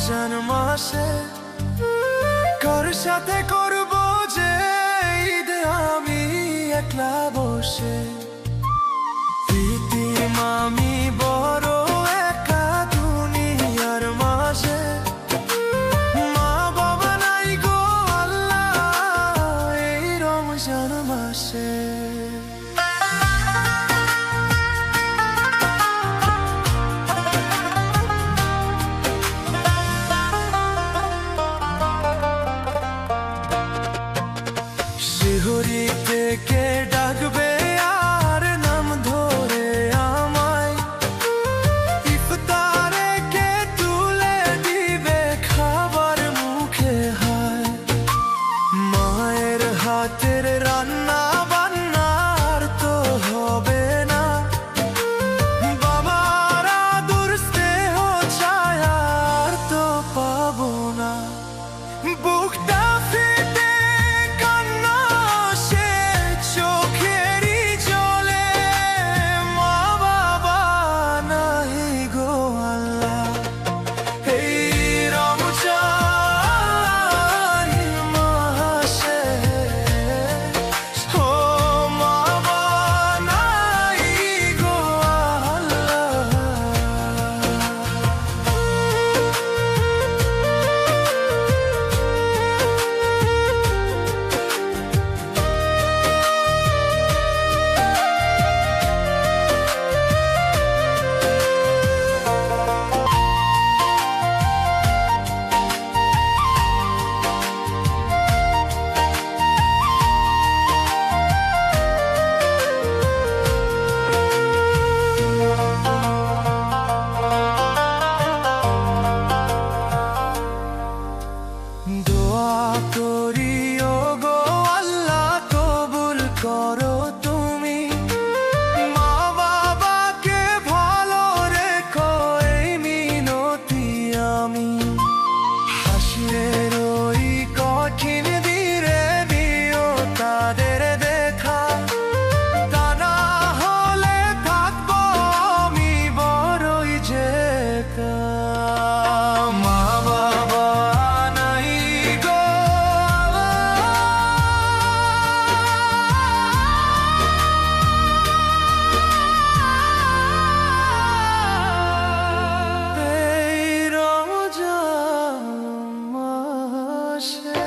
রমজান মাসে কার সাথে করব যে ঈদ আমি একলা বসে। প্রীতিম আমি বড় একা দুনিয়ার মাঝে, মা বাবা নাই গো আল্লাহ এই রমজান মাসে। শিহরি থেকে ডাকবে আর নাম ধরে আমায়, ইফতারে কে তুলে দিবে খাবার মুখে হায়। মায়ের হাতের রান্না বান্নার তো হবে না, বাবার আদর স্নেহ ছায়ার তো পাবো না। বুকটা ফেটে কান্না সে চোখেরই জলে, মা বাবা নাই গো আল্লাহ এই রমজান মাসে। ও মা বাবা নাই গো আল্লাহ। দোয়া করি ও গো আল্লাহ কবুল করো তুমি, মা বাবাকে ভালো রেখো এই মিনতি আমি। হাসিরের ওই কঠিন দিনে দিও তাদের দেখা, তা না হলে থাকবো আমি বড়ই যে একা। মা বাবা নাই গো এই রমজান মাসে।